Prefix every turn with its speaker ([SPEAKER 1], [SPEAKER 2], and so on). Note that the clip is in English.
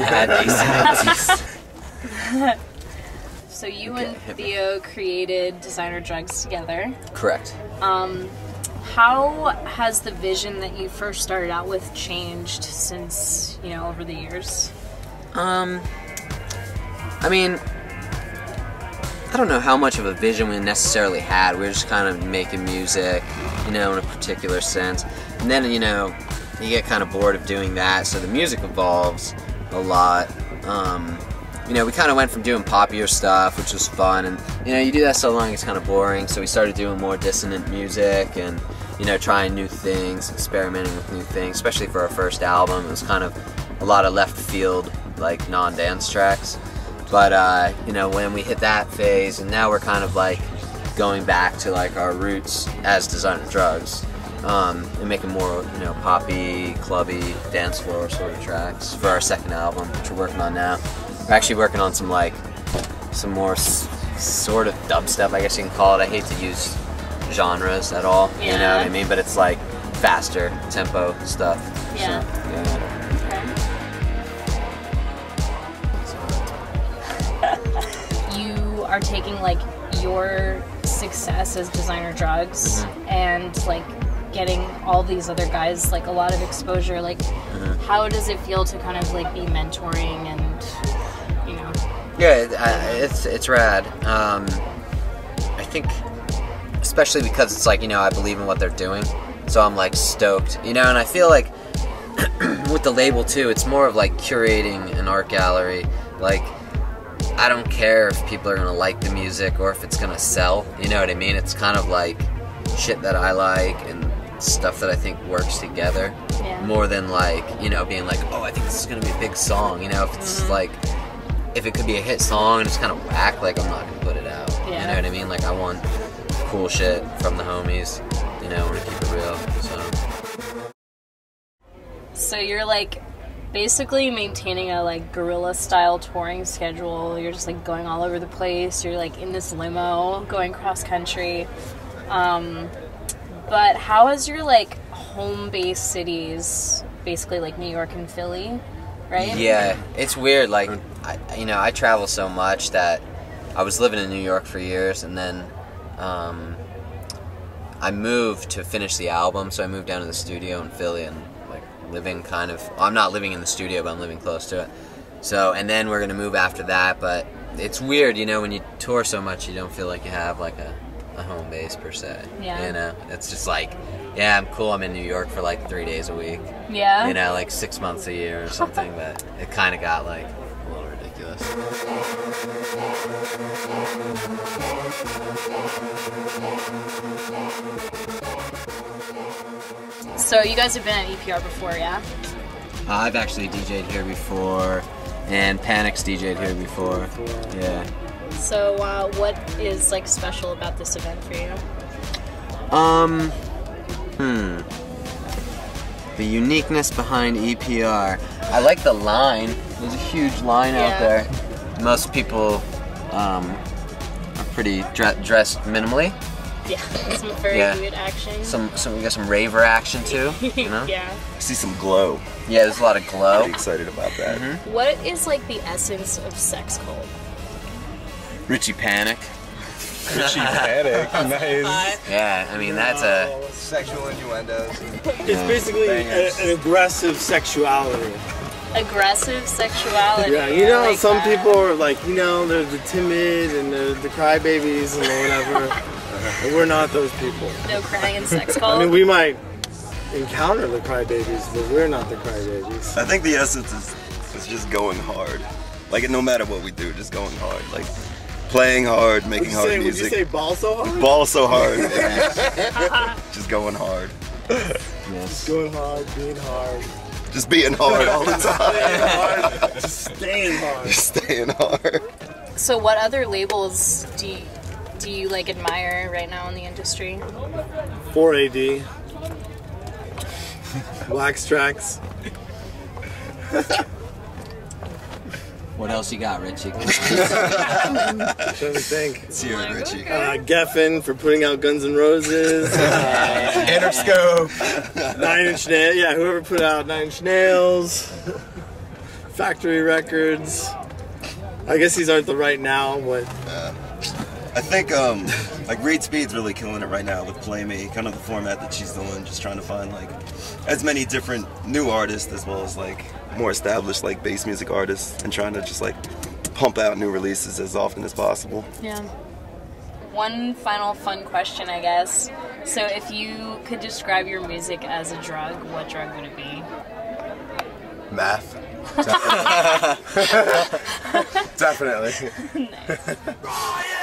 [SPEAKER 1] had ACDC.
[SPEAKER 2] So you and Theo created Designer Drugs together.
[SPEAKER 1] Correct.
[SPEAKER 2] How has the vision that you first started out with changed since, you know, over the years?
[SPEAKER 1] I mean, I don't know how much of a vision we necessarily had. We were just kind of making music, you know, in a particular sense. And then, you know, you get kind of bored of doing that, so the music evolves a lot. You know, we kind of went from doing poppier stuff, which was fun, and, you know, you do that so long it's kind of boring, so we started doing more dissonant music and, you know, trying new things, experimenting with new things, especially for our first album. It was kind of a lot of left field, like, non-dance tracks. But, you know, when we hit that phase, and now we're kind of, like, going back to, like, our roots as Designer Drugs, and making more, you know, poppy, clubby, dance floor sort of tracks for our second album, which we're working on now. We're actually working on some, like, some more sort of dubstep, I guess you can call it. I hate to use genres at all, you know what I mean? But it's, like, faster tempo stuff.
[SPEAKER 2] Yeah.
[SPEAKER 1] So, yeah.
[SPEAKER 2] You are taking, like, your success as Designer Drugs and, like, getting all these other guys, like, a lot of exposure. Like, how does it feel to kind of, like, be mentoring and, you know?
[SPEAKER 1] Yeah, it's rad. I think, especially because it's like, you know, I believe in what they're doing, so I'm, like, stoked, you know. And I feel like with the label too, it's more of like curating an art gallery. Like, I don't care if people are gonna like the music or if it's gonna sell, you know what I mean? It's kind of like shit that I like and stuff that I think works together, more than, like, you know, being like, oh, I think this is gonna be a big song, you know. If it's like, if it could be a hit song and it's kind of whack, like, I'm not gonna put it out, you know what I mean? Like, I want cool shit from the homies, you know, I want to keep it real,
[SPEAKER 2] So you're, like, basically maintaining a, like, guerrilla style touring schedule. You're just, like, going all over the place. You're, like, in this limo going cross country. But how has your, like, home base cities, basically, like, New York and Philly, right?
[SPEAKER 1] Yeah, it's weird. Like, you know, I travel so much that I was living in New York for years, and then I moved to finish the album, so I moved down to the studio in Philly and, like, living kind of, well, I'm not living in the studio, but I'm living close to it. So, and then we're gonna move after that, but it's weird, you know, when you tour so much, you don't feel like you have, like, a home base per se.
[SPEAKER 2] Yeah.
[SPEAKER 1] You know, it's just like, yeah, I'm cool, I'm in New York for, like, 3 days a week.
[SPEAKER 2] Yeah.
[SPEAKER 1] You know, like 6 months a year or something, but it kind of got, like, a little ridiculous.
[SPEAKER 2] So you guys have been at EPR before, yeah?
[SPEAKER 1] I've actually DJ'd here before, and Panic's DJ'd here before. Yeah.
[SPEAKER 2] So what is, like, special about this event for you?
[SPEAKER 1] The uniqueness behind EPR. I like the line. There's a huge line out there. Most people are pretty dressed minimally.
[SPEAKER 2] Yeah, some very good action.
[SPEAKER 1] We got some raver action too. You know?
[SPEAKER 2] Yeah.
[SPEAKER 3] I see some glow.
[SPEAKER 1] Yeah, there's a lot of glow.
[SPEAKER 3] I'm excited about that.
[SPEAKER 2] What is, like, the essence of sex cult?
[SPEAKER 1] Richie Panic.
[SPEAKER 3] Richie Panic, nice.
[SPEAKER 1] Yeah, I mean, that's a...
[SPEAKER 3] Sexual innuendos.
[SPEAKER 4] It's basically an aggressive sexuality.
[SPEAKER 2] Aggressive sexuality.
[SPEAKER 4] Yeah, you know,
[SPEAKER 2] like
[SPEAKER 4] some
[SPEAKER 2] that.
[SPEAKER 4] people are like, you know, they're the timid and the crybabies and whatever. And we're not those people.
[SPEAKER 2] No crying in sex cult?
[SPEAKER 4] I mean, we might encounter the crybabies, but we're not the crybabies.
[SPEAKER 3] I think the essence is just going hard. Like, no matter what we do, just going hard. Like, playing hard, making hard music.
[SPEAKER 4] Would you say ball so hard?
[SPEAKER 3] Ball so hard. Yeah. Just going hard.
[SPEAKER 4] Just going hard, being hard.
[SPEAKER 3] Just being hard all the time.
[SPEAKER 4] Just staying hard.
[SPEAKER 3] Just staying hard.
[SPEAKER 2] So what other labels do you like admire right now in the industry?
[SPEAKER 4] 4AD. Wax Tracks.
[SPEAKER 1] What else you got, Richie?
[SPEAKER 4] I'm trying to think.
[SPEAKER 3] Let's hear it, Richie.
[SPEAKER 4] Geffen for putting out Guns N' Roses.
[SPEAKER 3] Interscope.
[SPEAKER 4] 9 Inch Nails. Yeah, whoever put out 9 Inch Nails. Factory Records. I guess these aren't the right now, but
[SPEAKER 3] I think like Reed Speed's really killing it right now with Play Me, kind of the format that she's doing, just trying to find like as many different new artists as well as like more established like bass music artists, and trying to just like pump out new releases as often as possible.
[SPEAKER 2] Yeah. One final fun question, I guess. So if you could describe your music as a drug, what drug would it be?
[SPEAKER 5] Math. Definitely.
[SPEAKER 2] Nice.